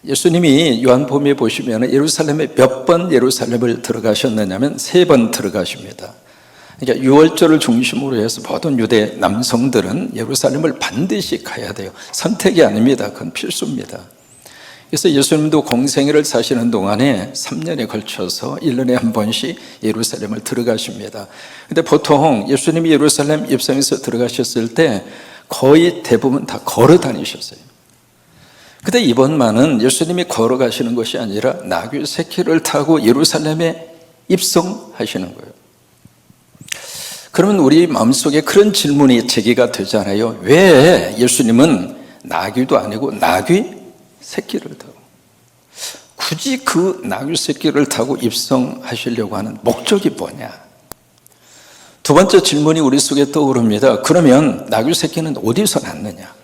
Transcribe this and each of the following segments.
예수님이 요한복음에 보시면 예루살렘에 몇 번 예루살렘을 들어가셨느냐면 3번 들어가십니다. 그러니까 유월절을 중심으로 해서 모든 유대 남성들은 예루살렘을 반드시 가야 돼요. 선택이 아닙니다. 그건 필수입니다. 그래서 예수님도 공생애를 사시는 동안에 3년에 걸쳐서 1년에 한 번씩 예루살렘을 들어가십니다. 근데 보통 예수님이 예루살렘 입성해서 들어가셨을 때 거의 대부분 다 걸어 다니셨어요. 근데 이번만은 예수님이 걸어가시는 것이 아니라 나귀 새끼를 타고 예루살렘에 입성하시는 거예요. 그러면 우리 마음속에 그런 질문이 제기가 되잖아요. 왜 예수님은 나귀도 아니고 나귀 새끼를 타고 굳이 그 나귀 새끼를 타고 입성하시려고 하는 목적이 뭐냐? 두 번째 질문이 우리 속에 떠오릅니다. 그러면 나귀 새끼는 어디서 났느냐?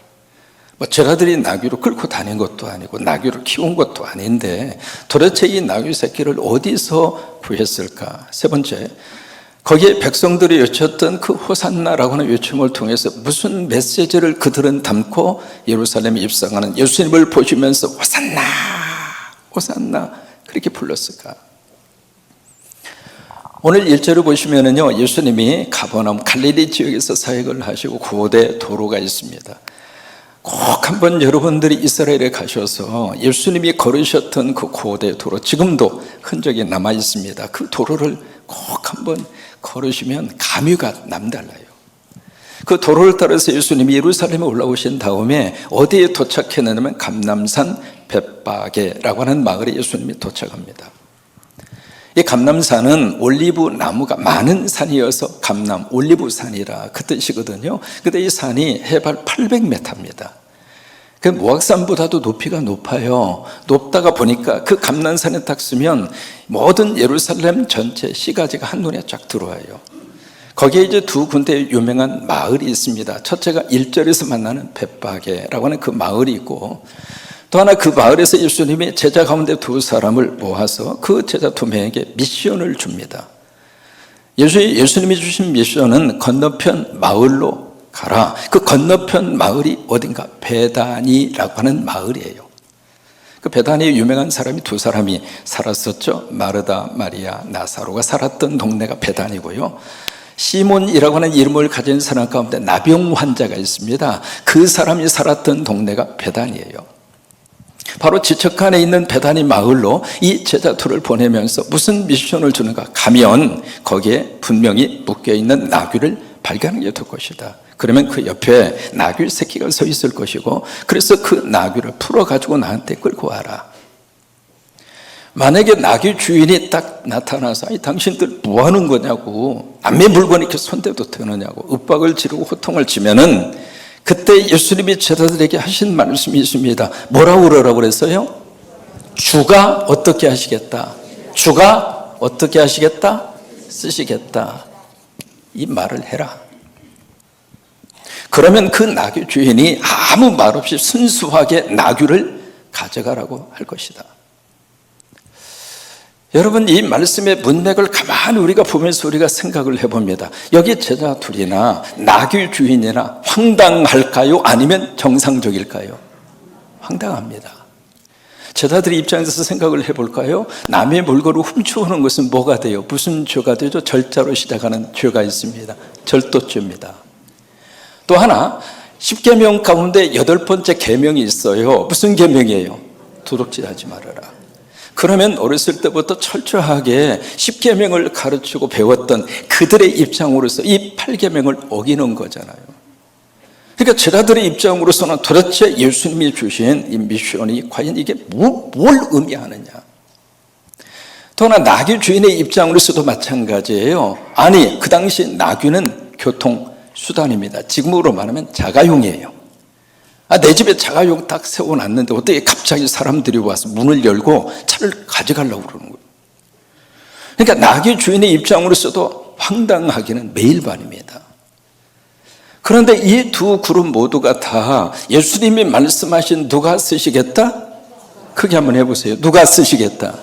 제자들이 나귀로 끌고 다닌 것도 아니고 나귀를 키운 것도 아닌데 도대체 이 나귀 새끼를 어디서 구했을까? 세 번째, 거기에 백성들이 외쳤던 그 호산나라고 하는 외침을 통해서 무슨 메시지를 그들은 담고 예루살렘에 입성하는 예수님을 보시면서 호산나, 호산나 그렇게 불렀을까? 오늘 1절을 보시면은요, 예수님이 가버나움 갈릴리 지역에서 사역을 하시고 고대 도로가 있습니다. 꼭 한번 여러분들이 이스라엘에 가셔서 예수님이 걸으셨던 그 고대 도로, 지금도 흔적이 남아 있습니다. 그 도로를 꼭 한번 걸으시면 감회가 남달라요. 그 도로를 따라서 예수님이 예루살렘에 올라오신 다음에 어디에 도착했느냐면 감람산 벳바게라고 하는 마을에 예수님이 도착합니다. 이 감람산은 올리브 나무가 많은 산이어서 감람 올리브산이라 그 뜻이거든요. 근데 이 산이 해발 800m입니다. 그 모악산보다도 높이가 높아요. 높다가 보니까 그 감람산에 딱 서면 모든 예루살렘 전체 시가지가 한눈에 쫙 들어와요. 거기에 이제 두 군데 유명한 마을이 있습니다. 첫째가 1절에서 만나는 벳바게라고 하는 그 마을이 있고, 또 하나 그 마을에서 예수님이 제자 가운데 2사람을 모아서 그 제자 2명에게 미션을 줍니다. 예수님이 주신 미션은 건너편 마을로 가라. 그 건너편 마을이 어딘가 베다니라고 하는 마을이에요. 그 베다니에 유명한 사람이 2사람이 살았었죠. 마르다, 마리아, 나사로가 살았던 동네가 베다니고요. 시몬이라고 하는 이름을 가진 사람 가운데 나병 환자가 있습니다. 그 사람이 살았던 동네가 베다니예요. 바로 지척간에 있는 베다니 마을로 이 제자 2를 보내면서 무슨 미션을 주는가? 가면 거기에 분명히 묶여있는 나귀를 발견하게 될 것이다. 그러면 그 옆에 나귀 새끼가 서 있을 것이고, 그래서 그 나귀를 풀어가지고 나한테 끌고 와라. 만약에 나귀 주인이 딱 나타나서 당신들 뭐 하는 거냐고, 남의 물건 이렇게 손대도 되느냐고 윽박을 지르고 호통을 치면은, 그때 예수님이 제자들에게 하신 말씀이 있습니다. 뭐라고 그러라고 그랬어요? 주가 어떻게 하시겠다? 주가 어떻게 하시겠다? 쓰시겠다. 이 말을 해라. 그러면 그 나귀 주인이 아무 말 없이 순수하게 나귀를 가져가라고 할 것이다. 여러분, 이 말씀의 문맥을 가만히 우리가 보면서 우리가 생각을 해봅니다. 여기 제자 2이나 나귀 주인이나 황당할까요? 아니면 정상적일까요? 황당합니다. 제자들의 입장에서 생각을 해볼까요? 남의 물건을 훔쳐오는 것은 뭐가 돼요? 무슨 죄가 되죠? 절자로 시작하는 죄가 있습니다. 절도죄입니다. 또 하나, 10계명 가운데 8번째 계명이 있어요. 무슨 계명이에요? 도둑질하지 말아라. 그러면 어렸을 때부터 철저하게 10계명을 가르치고 배웠던 그들의 입장으로서 이 8계명을 어기는 거잖아요. 그러니까 제자들의 입장으로서는 도대체 예수님이 주신 이 미션이 과연 이게 뭘 의미하느냐. 또 하나, 나귀 주인의 입장으로서도 마찬가지예요. 아니, 그 당시 나귀는 교통수단입니다. 지금으로 말하면 자가용이에요. 내 집에 자가용 딱 세워놨는데 어떻게 갑자기 사람들이 와서 문을 열고 차를 가져가려고 그러는 거예요. 그러니까 나귀 주인의 입장으로서도 황당하기는 매일반입니다. 그런데 이 두 그룹 모두가 다 예수님이 말씀하신 누가 쓰시겠다? 크게 한번 해보세요. 누가 쓰시겠다?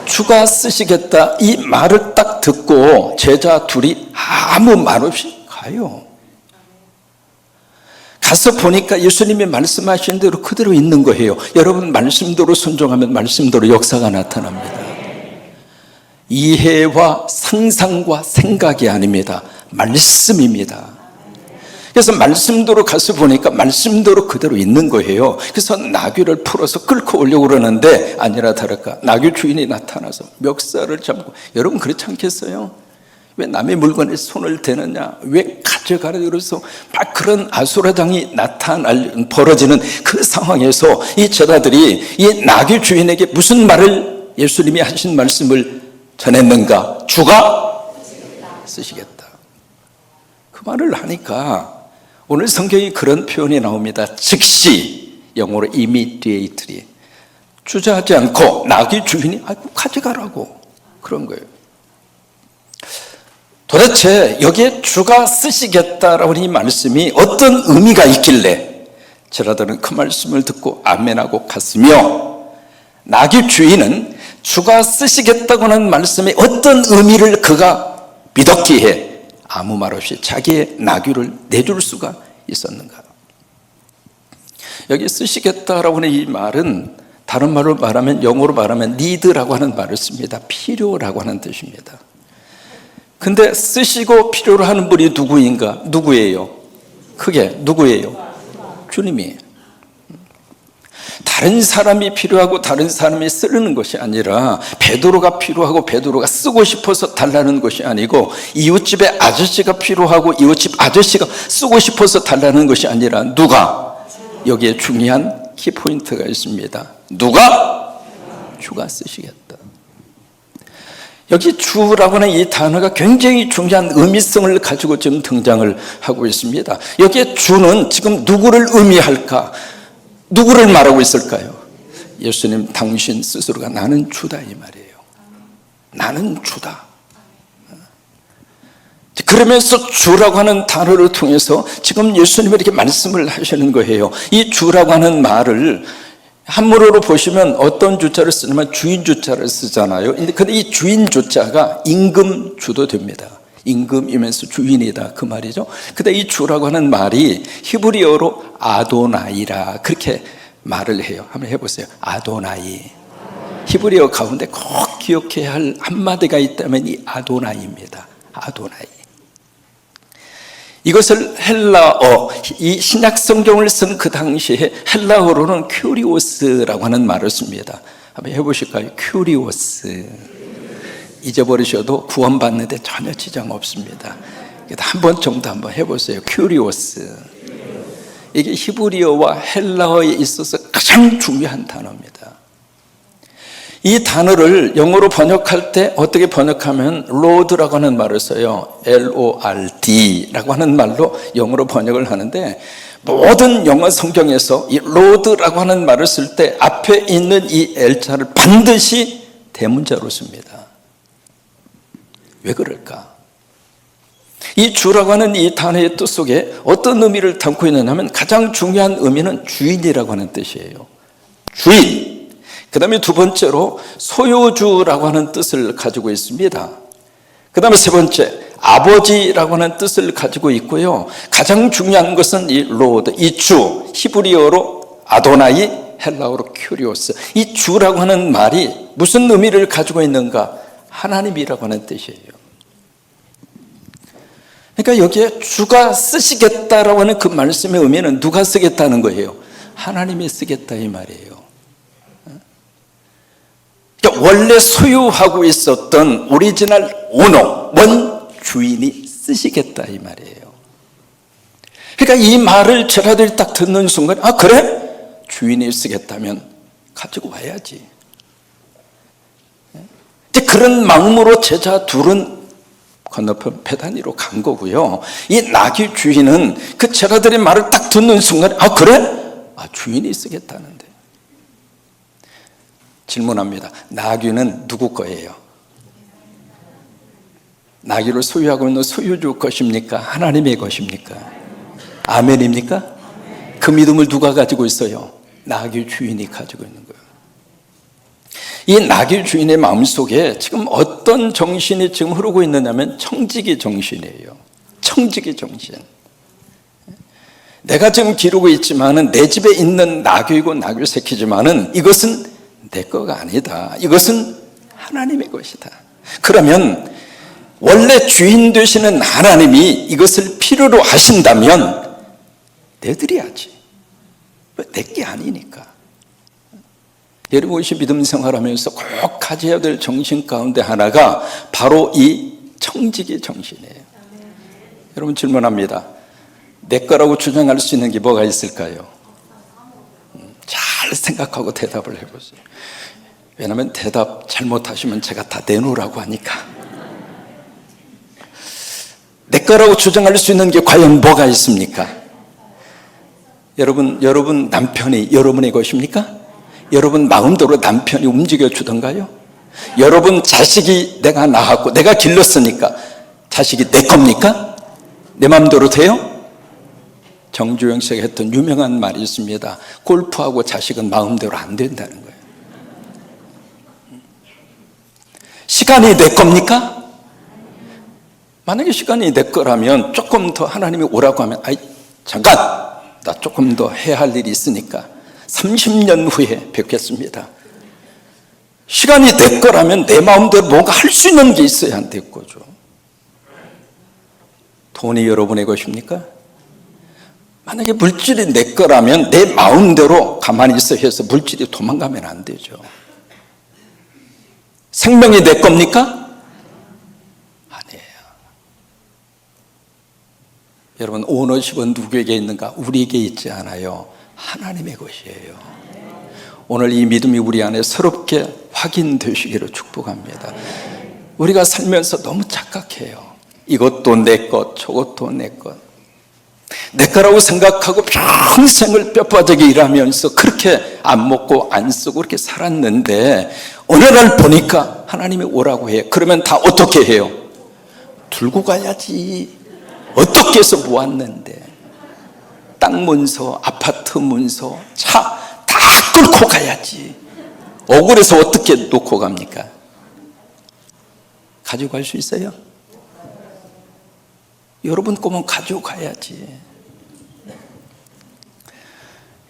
주가 쓰시겠다. 이 말을 딱 듣고 제자 둘이 아무 말 없이 가요. 가서 보니까 예수님이 말씀하신 대로 그대로 있는 거예요. 여러분, 말씀대로 순종하면 말씀대로 역사가 나타납니다. 이해와 상상과 생각이 아닙니다. 말씀입니다. 그래서 말씀대로 가서 보니까 말씀대로 그대로 있는 거예요. 그래서 나귀를 풀어서 끌고 오려고 그러는데 아니라 다를까 나귀 주인이 나타나서 멱살을 잡고, 여러분 그렇지 않겠어요? 왜 남의 물건에 손을 대느냐, 왜 가져가라, 그래서 막 그런 아수라장이 벌어지는 그 상황에서 이 제자들이 이 나귀 주인에게 무슨 말을, 예수님이 하신 말씀을 전했는가? 주가 쓰시겠다. 그 말을 하니까 오늘 성경에 그런 표현이 나옵니다. 즉시, 영어로 immediately, 주저하지 않고 나귀 주인이 가져가라고 그런 거예요. 도대체 여기에 주가 쓰시겠다라고 하는 이 말씀이 어떤 의미가 있길래 제자들은 그 말씀을 듣고 아멘하고 갔으며, 나귀 주인은 주가 쓰시겠다고 하는 말씀에 어떤 의미를 그가 믿었기에 아무 말 없이 자기의 나귀를 내줄 수가 있었는가? 여기 쓰시겠다라고 하는 이 말은 다른 말로 말하면, 영어로 말하면 need라고 하는 말을 씁니다. 필요라고 하는 뜻입니다. 근데 쓰시고 필요로 하는 분이 누구예요? 크게 누구예요? 주님이에요. 다른 사람이 필요하고 다른 사람이 쓰는 것이 아니라, 베드로가 필요하고 베드로가 쓰고 싶어서 달라는 것이 아니고, 이웃집에 아저씨가 필요하고 이웃집 아저씨가 쓰고 싶어서 달라는 것이 아니라, 누가? 여기에 중요한 키포인트가 있습니다. 누가? 주가 쓰시겠다. 여기 주라고 하는 이 단어가 굉장히 중요한 의미성을 가지고 지금 등장을 하고 있습니다. 여기에 주는 지금 누구를 의미할까? 누구를 말하고 있을까요? 예수님 당신 스스로가 나는 주다 이 말이에요. 나는 주다. 그러면서 주라고 하는 단어를 통해서 지금 예수님이 이렇게 말씀을 하시는 거예요. 이 주라고 하는 말을 한문으로 보시면 어떤 주자를 쓰냐면 주인 주자를 쓰잖아요. 근데 이 주인 주자가 임금 주도 됩니다. 임금이면서 주인이다 그 말이죠. 근데 이 주라고 하는 말이 히브리어로 아도나이라 그렇게 말을 해요. 한번 해보세요. 아도나이. 히브리어 가운데 꼭 기억해야 할 한마디가 있다면 이 아도나이입니다. 아도나이. 이것을 헬라어, 이 신약 성경을 쓴 그 당시에 헬라어로는 큐리오스라고 하는 말을 씁니다. 한번 해보실까요? 큐리오스. 잊어버리셔도 구원받는데 전혀 지장 없습니다. 한 번 정도 한번 해보세요. 큐리오스. 이게 히브리어와 헬라어에 있어서 가장 중요한 단어입니다. 이 단어를 영어로 번역할 때 어떻게 번역하면 Lord라고 하는 말을 써요. Lord라고 하는 말로 영어로 번역을 하는데, 모든 영어 성경에서 이 Lord라고 하는 말을 쓸 때 앞에 있는 이 L자를 반드시 대문자로 씁니다. 왜 그럴까? 이 주라고 하는 이 단어의 뜻 속에 어떤 의미를 담고 있느냐면, 가장 중요한 의미는 주인이라고 하는 뜻이에요. 주인. 그 다음에 두 번째로 소유주라고 하는 뜻을 가지고 있습니다. 그 다음에 세 번째, 아버지라고 하는 뜻을 가지고 있고요. 가장 중요한 것은 이 로드, 이 주, 히브리어로 아도나이, 헬라어로 큐리오스. 이 주라고 하는 말이 무슨 의미를 가지고 있는가? 하나님이라고 하는 뜻이에요. 그러니까 여기에 주가 쓰시겠다라고 하는 그 말씀의 의미는 누가 쓰겠다는 거예요? 하나님이 쓰겠다 이 말이에요. 그러니까 원래 소유하고 있었던 오리지널 오너, 원 주인이 쓰시겠다 이 말이에요. 그러니까 이 말을 제자들이 딱 듣는 순간, 아 그래? 주인이 쓰겠다면 가지고 와야지. 그런 마음으로 제자 둘은 건너편 베다니로 간 거고요. 이 나귀 주인은 그 제자들의 말을 딱 듣는 순간, 아 그래? 아 주인이 쓰겠다는데. 질문합니다. 나귀는 누구 거예요? 나귀를 소유하고 있는 소유주 것입니까? 하나님의 것입니까? 아멘입니까? 그 믿음을 누가 가지고 있어요? 나귀 주인이 가지고 있는 거예요. 이 나귀 주인의 마음속에 지금 어떤 정신이 지금 흐르고 있느냐면 청지기 정신이에요. 청지기 정신. 내가 지금 기르고 있지만은 내 집에 있는 나귀고 나귀 새끼지만은 이것은 내 거가 아니다. 이것은 하나님의 것이다. 그러면 원래 주인 되시는 하나님이 이것을 필요로 하신다면 내드려야지. 내 게 아니니까. 여러분 혹시 믿음 생활하면서 꼭 가져야 될 정신 가운데 하나가 바로 이 청지기 정신이에요. 여러분 질문합니다. 내 거라고 주장할 수 있는 게 뭐가 있을까요? 잘 생각하고 대답을 해보세요. 왜냐하면 대답 잘못하시면 제가 다 내놓으라고 하니까. 내 거라고 주장할 수 있는 게 과연 뭐가 있습니까? 여러분 남편이 여러분의 것입니까? 여러분 마음대로 남편이 움직여 주던가요? 여러분 자식이 내가 낳았고 내가 길렀으니까 자식이 내 겁니까? 내 마음대로 돼요? 정주영 씨가 했던 유명한 말이 있습니다. 골프하고 자식은 마음대로 안 된다는 거예요. 시간이 내 겁니까? 만약에 시간이 내 거라면 조금 더 하나님이 오라고 하면 아이 잠깐 나 조금 더 해야 할 일이 있으니까 30년 후에 뵙겠습니다. 시간이 내 거라면 내 마음대로 뭔가 할 수 있는 게 있어야 안 될 거죠. 돈이 여러분의 것입니까? 만약에 물질이 내 거라면 내 마음대로 가만히 있어 해서 물질이 도망가면 안 되죠. 생명이 내 겁니까? 아니에요. 여러분 오너십은 누구에게 있는가? 우리에게 있지 않아요. 하나님의 것이에요. 오늘 이 믿음이 우리 안에 새롭게 확인되시기를 축복합니다. 우리가 살면서 너무 착각해요. 이것도 내 것, 저것도 내 것. 내 거라고 생각하고 평생을 뼈빠지게 일하면서 그렇게 안 먹고 안 쓰고 그렇게 살았는데 어느 날 보니까 하나님이 오라고 해요. 그러면 다 어떻게 해요? 들고 가야지. 어떻게 해서 모았는데 땅 문서, 아파트 문서, 차 다 끌고 가야지. 억울해서 어떻게 놓고 갑니까? 가지고 갈 수 있어요? 여러분 거면 가지고 가야지.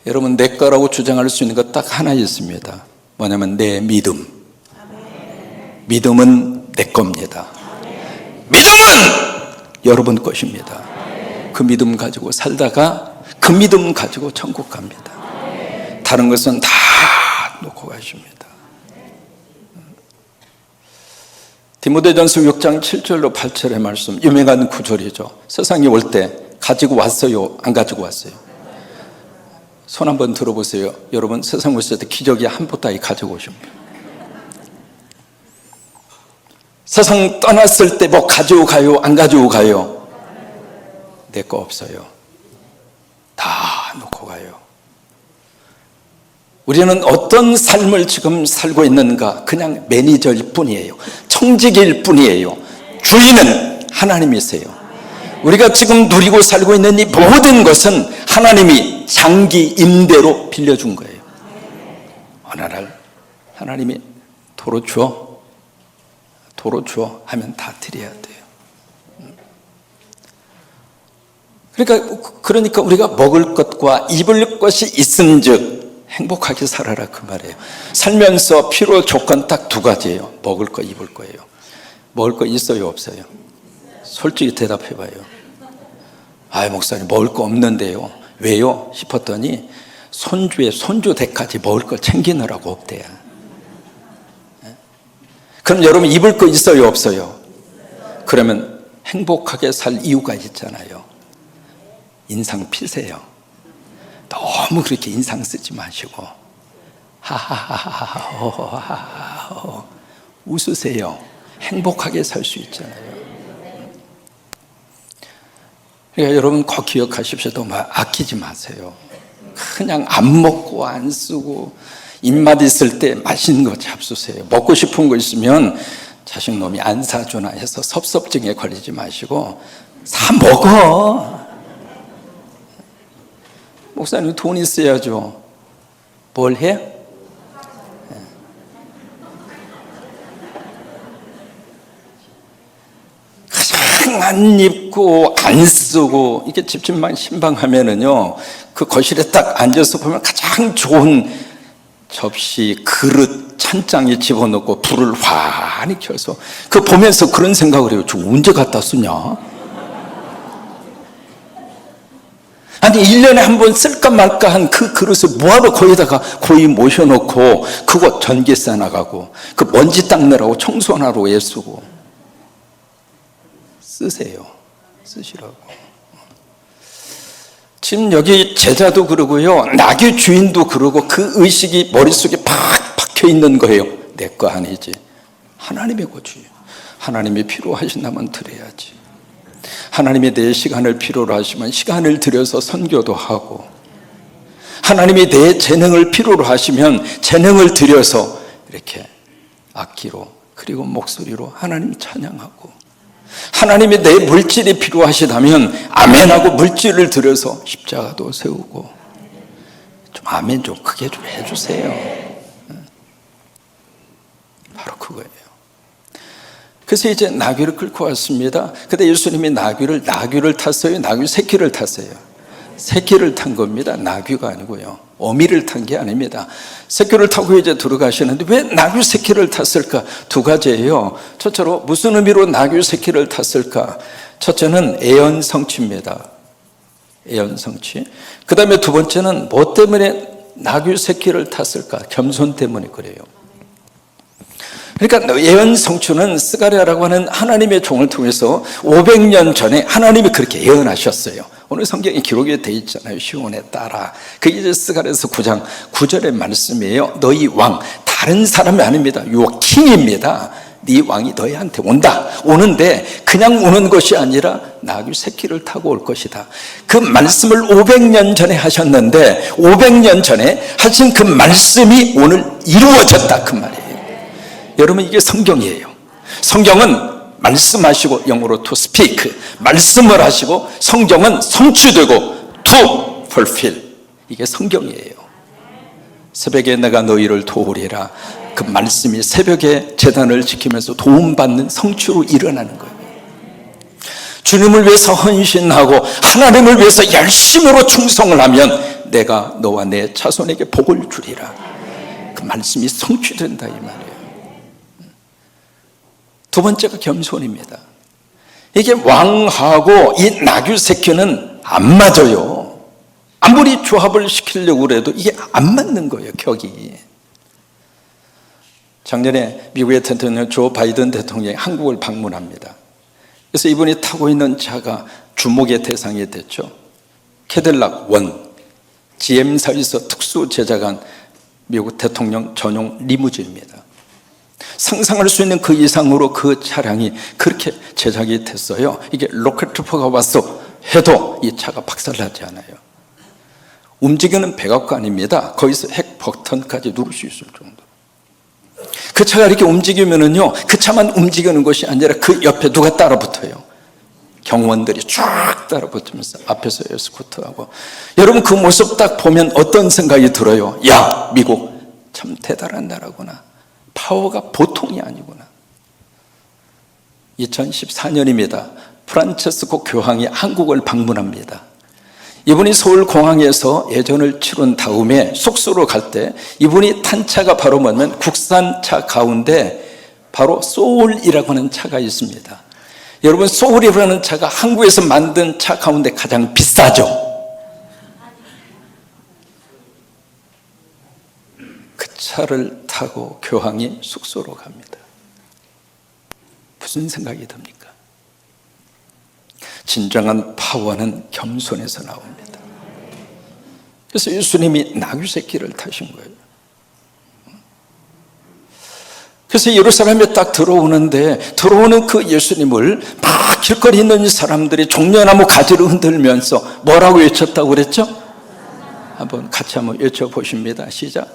여러분 내 거라고 주장할 수 있는 것 딱 하나 있습니다. 뭐냐면 내 믿음. 믿음은 내 겁니다. 믿음은 여러분 것입니다. 그 믿음 가지고 살다가 그 믿음 가지고 천국 갑니다. 다른 것은 다 놓고 가십니다. 디모데전서 6장 7절로 8절의 말씀, 유명한 구절이죠. 세상에 올 때 가지고 왔어요? 안 가지고 왔어요? 손 한번 들어보세요. 여러분 세상 오실 때 기저귀 한 보따리 가지고 오십니다. 세상 떠났을 때 뭐 가지고 가요? 안 가지고 가요? 내 거 없어요. 다 놓고 가요. 우리는 어떤 삶을 지금 살고 있는가? 그냥 매니저일 뿐이에요. 청지기일 뿐이에요. 주인은 하나님이세요. 우리가 지금 누리고 살고 있는 이 모든 것은 하나님이 장기 임대로 빌려준 거예요. 어느 날 하나님이 도로 주어 하면 다 드려야 돼요. 그러니까 우리가 먹을 것과 입을 것이 있은즉 행복하게 살아라 그 말이에요. 살면서 필요 조건 딱 두 가지예요. 먹을 거, 입을 거예요. 먹을 거 있어요, 없어요? 솔직히 대답해 봐요. 아, 목사님 먹을 거 없는데요. 왜요? 싶었더니 손주의 손주 댁까지 먹을 거 챙기느라고 없대요. 그럼 여러분 입을 거 있어요, 없어요? 그러면 행복하게 살 이유가 있잖아요. 인상 피세요. 너무 그렇게 인상 쓰지 마시고 하하하하 웃으세요. 행복하게 살 수 있잖아요. 그러니까 여러분 꼭 기억하십시오. 너무 아끼지 마세요. 그냥 안 먹고 안 쓰고 입맛 있을 때 맛있는 거 잡수세요. 먹고 싶은 거 있으면 자식놈이 안 사주나 해서 섭섭증에 걸리지 마시고 사 먹어. 목사님 돈 있어야죠. 뭘 해? 상 안 입고 안 쓰고 이렇게 집집만 신방하면은요, 그 거실에 딱 앉아서 보면 가장 좋은 접시, 그릇, 찬장에 집어넣고 불을 환히 켜서 그 보면서 그런 생각을 해요. 저 언제 갖다 쓰냐? 아니 1년에 한 번 쓸까 말까 한 그 그릇을 뭐하러 거기다가 거의 모셔놓고 그거 전기세 나가고 그 먼지 닦느라고 청소하느라고 애쓰고. 쓰세요. 쓰시라고. 지금 여기 제자도 그러고요, 나귀 주인도 그러고 그 의식이 머릿속에 팍 박혀 있는 거예요. 내 거 아니지, 하나님의 거지. 하나님이 필요하신다면 드려야지. 하나님이 내 시간을 필요로 하시면 시간을 들여서 선교도 하고, 하나님이 내 재능을 필요로 하시면 재능을 들여서 이렇게 악기로 그리고 목소리로 하나님 찬양하고, 하나님이 내 물질이 필요하시다면 아멘하고 물질을 들여서 십자가도 세우고. 좀 아멘 좀 크게 좀 해주세요. 바로 그거예요. 그래서 이제 나귀를 끌고 왔습니다. 근데 예수님이 나귀를 탔어요? 나귀 새끼를 탔어요? 새끼를 탄 겁니다. 나귀가 아니고요, 어미를 탄 게 아닙니다. 새끼를 타고 이제 들어가시는데 왜 나귀 새끼를 탔을까? 두 가지예요. 첫째로 무슨 의미로 나귀 새끼를 탔을까? 첫째는 애연성취입니다. 애연성취. 그 다음에 두 번째는 뭐 때문에 나귀 새끼를 탔을까? 겸손 때문에 그래요. 그러니까 예언성취는 스가랴라고 하는 하나님의 종을 통해서 500년 전에 하나님이 그렇게 예언하셨어요. 오늘 성경에 기록이 되어 있잖아요. 시온에 따라. 그게 이제 스가랴서 9장 9절의 말씀이에요. 너희 왕, 다른 사람이 아닙니다. 요 킹입니다. 네 왕이 너희한테 온다. 오는데 그냥 오는 것이 아니라 나귀 새끼를 타고 올 것이다. 그 말씀을 500년 전에 하셨는데 500년 전에 하신 그 말씀이 오늘 이루어졌다 그 말이에요. 여러분, 이게 성경이에요. 성경은 말씀하시고, 영어로 to speak, 말씀을 하시고, 성경은 성취되고 to fulfill. 이게 성경이에요. 새벽에 내가 너희를 도우리라. 그 말씀이 새벽에 제단을 지키면서 도움받는 성취로 일어나는 거예요. 주님을 위해서 헌신하고 하나님을 위해서 열심으로 충성을 하면 내가 너와 내 자손에게 복을 주리라. 그 말씀이 성취된다 이 말이에요. 두 번째가 겸손입니다. 이게 왕하고 이 나귀 새끼는 안 맞아요. 아무리 조합을 시키려고 해도 이게 안 맞는 거예요, 격이. 작년에 미국의 대통령 조 바이든 대통령이 한국을 방문합니다. 그래서 이분이 타고 있는 차가 주목의 대상이 됐죠. 캐딜락 원, GM사에서 특수 제작한 미국 대통령 전용 리무진입니다. 상상할 수 있는 그 이상으로 그 차량이 그렇게 제작이 됐어요. 이게 로켓포가 왔어 해도 이 차가 박살나지 않아요. 움직이는 백악관입니다. 거기서 핵 버튼까지 누를 수 있을 정도. 그 차가 이렇게 움직이면은요, 그 차만 움직이는 것이 아니라 그 옆에 누가 따라 붙어요. 경원들이 쫙 따라 붙으면서 앞에서 에스코트하고. 여러분, 그 모습 딱 보면 어떤 생각이 들어요? 야, 미국 참 대단한 나라구나. 파워가 보통이 아니구나. 2014년입니다. 프란체스코 교황이 한국을 방문합니다. 이분이 서울공항에서 예전을 치른 다음에 숙소로 갈 때 이분이 탄 차가 바로 뭐냐면 국산차 가운데 바로 소울이라고 하는 차가 있습니다. 여러분, 소울이라는 차가 한국에서 만든 차 가운데 가장 비싸죠. 그 차를 타고 교황이 숙소로 갑니다. 무슨 생각이 듭니까? 진정한 파워는 겸손에서 나옵니다. 그래서 예수님이 나귀 새끼를 타신 거예요. 그래서 예루살렘에 딱 들어오는 그 예수님을 막 길거리 있는 사람들이 종려나무 가지를 흔들면서 뭐라고 외쳤다고 그랬죠? 한번 같이 한번 외쳐보십니다. 시작.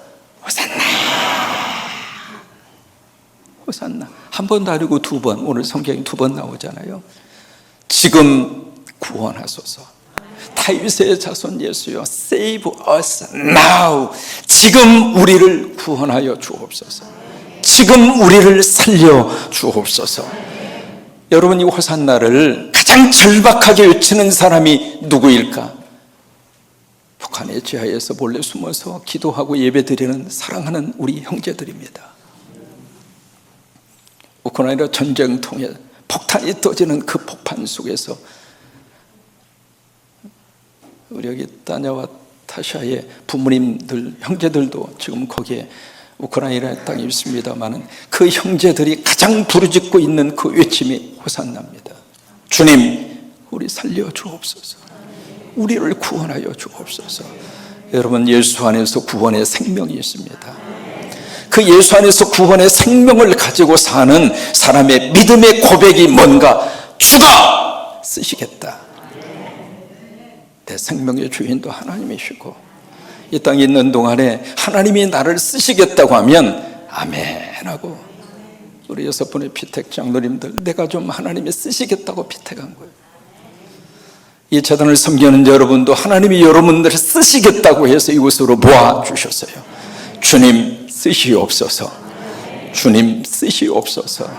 호산나, 호산나. 한 번도 아니고 두 번. 오늘 성경이 두 번 나오잖아요. 지금 구원하소서. 다윗의 자손 예수여, save us now. 지금 우리를 구원하여 주옵소서. 지금 우리를 살려 주옵소서. 여러분, 이 호산나를 가장 절박하게 외치는 사람이 누구일까? 북한의 지하에서 몰래 숨어서 기도하고 예배드리는 사랑하는 우리 형제들입니다. 우크라이나 전쟁통에 폭탄이 터지는 그 폭탄 속에서 우리 여기 따냐와 타샤의 부모님들, 형제들도 지금 거기에 우크라이나 땅에 있습니다만 그 형제들이 가장 부르짖고 있는 그 외침이 호산나입니다. 주님, 우리 살려 주옵소서. 우리를 구원하여 주옵소서. 여러분, 예수 안에서 구원의 생명이 있습니다. 그 예수 안에서 구원의 생명을 가지고 사는 사람의 믿음의 고백이 뭔가? 주가 쓰시겠다. 내 생명의 주인도 하나님이시고 이 땅에 있는 동안에 하나님이 나를 쓰시겠다고 하면 아멘 하고, 우리 6분의 피택 장로님들, 내가 좀 하나님이 쓰시겠다고 피택한 거예요. 이 재단을 섬기는 여러분도 하나님이 여러분들을 쓰시겠다고 해서 이곳으로 모아주셨어요. 주님 쓰시옵소서. 주님 쓰시옵소서.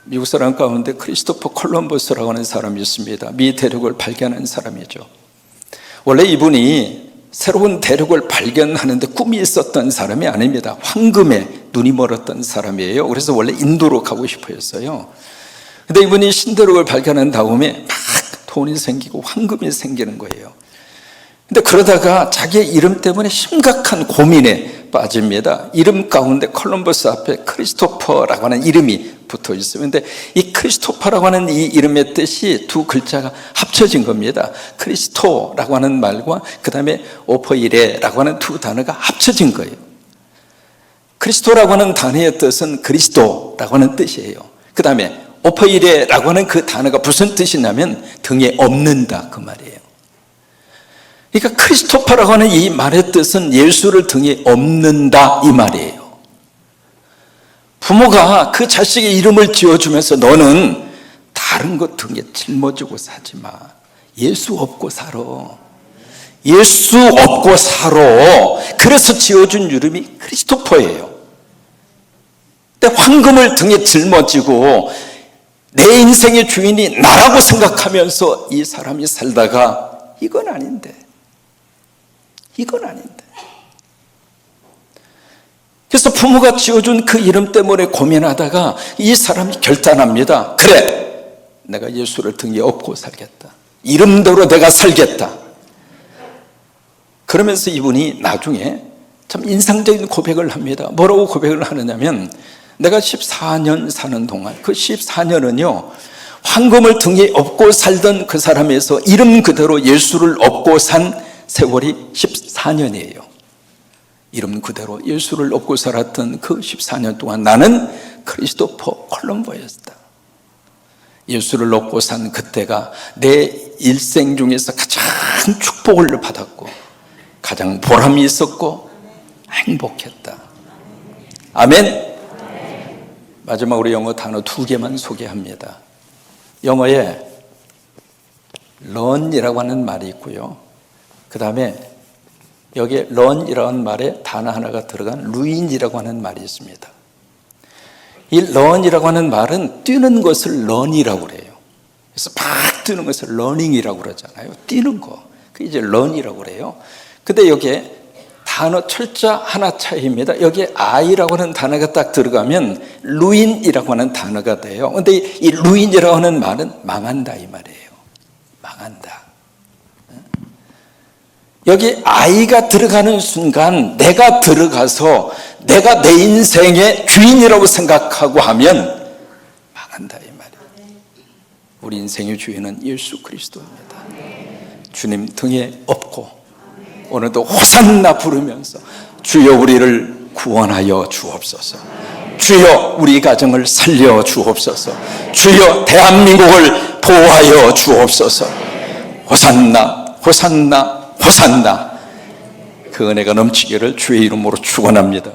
미국 사람 가운데 크리스토퍼 콜럼버스라고 하는 사람이 있습니다. 미 대륙을 발견한 사람이죠. 원래 이분이 새로운 대륙을 발견하는데 꿈이 있었던 사람이 아닙니다. 황금에 눈이 멀었던 사람이에요. 그래서 원래 인도로 가고 싶어 했어요. 근데 이분이 신대륙을 발견한 다음에 막 돈이 생기고 황금이 생기는 거예요. 근데 그러다가 자기의 이름 때문에 심각한 고민에 빠집니다. 이름 가운데 콜럼버스 앞에 크리스토퍼라고 하는 이름이 붙어 있어요. 근데 이 크리스토퍼라고 하는 이 이름의 뜻이 두 글자가 합쳐진 겁니다. 크리스토라고 하는 말과 그 다음에 오퍼이레라고 하는 두 단어가 합쳐진 거예요. 크리스토라고 하는 단어의 뜻은 그리스도라고 하는 뜻이에요. 그 다음에 오퍼이레라고 하는 그 단어가 무슨 뜻이냐면 등에 업는다, 그 말이에요. 그러니까 크리스토퍼라고 하는 이 말의 뜻은 예수를 등에 업는다, 이 말이에요. 부모가 그 자식의 이름을 지어주면서 너는 다른 것 등에 짊어지고 사지 마. 예수 업고 살아. 예수 업고 살아. 그래서 지어준 이름이 크리스토퍼예요. 근데 황금을 등에 짊어지고 내 인생의 주인이 나라고 생각하면서 이 사람이 살다가 이건 아닌데. 그래서 부모가 지어준 그 이름 때문에 고민하다가 이 사람이 결단합니다. 그래, 내가 예수를 등에 업고 살겠다. 이름대로 내가 살겠다. 그러면서 이분이 나중에 참 인상적인 고백을 합니다. 뭐라고 고백을 하느냐면, 내가 14년 사는 동안, 그 14년은요 황금을 등에 업고 살던 그 사람에서 이름 그대로 예수를 업고 산 세월이 14년이에요. 이름 그대로 예수를 업고 살았던 그 14년 동안 나는 크리스토퍼 콜럼버였다. 예수를 업고 산 그때가 내 일생 중에서 가장 축복을 받았고 가장 보람이 있었고 행복했다. 아멘. 마지막으로 영어 단어 2개만 소개합니다. 영어에 learn이라고 하는 말이 있고요. 그 다음에 여기에 learn이라는 말에 단어 하나가 들어간 ruin이라고 하는 말이 있습니다. 이 learn이라고 하는 말은 뛰는 것을 run이라고 그래요. 그래서 막 뛰는 것을 running이라고 그러잖아요. 뛰는 거. 그게 이제 learn이라고 그래요. 근데 여기에 단어 철자 하나 차이입니다. 여기에 I라고 하는 단어가 딱 들어가면 ruin이라고 하는 단어가 돼요. 근데 이 ruin이라고 하는 말은 망한다, 이 말이에요. 망한다. 여기 I가 들어가는 순간 내가 들어가서 내가 내 인생의 주인이라고 생각하고 하면 망한다, 이 말이에요. 우리 인생의 주인은 예수 그리스도입니다. 주님 등에 업고 오늘도 호산나 부르면서 주여 우리를 구원하여 주옵소서. 주여 우리 가정을 살려 주옵소서. 주여 대한민국을 보호하여 주옵소서. 호산나 호산나 호산나. 그 은혜가 넘치기를 주의 이름으로 축원합니다.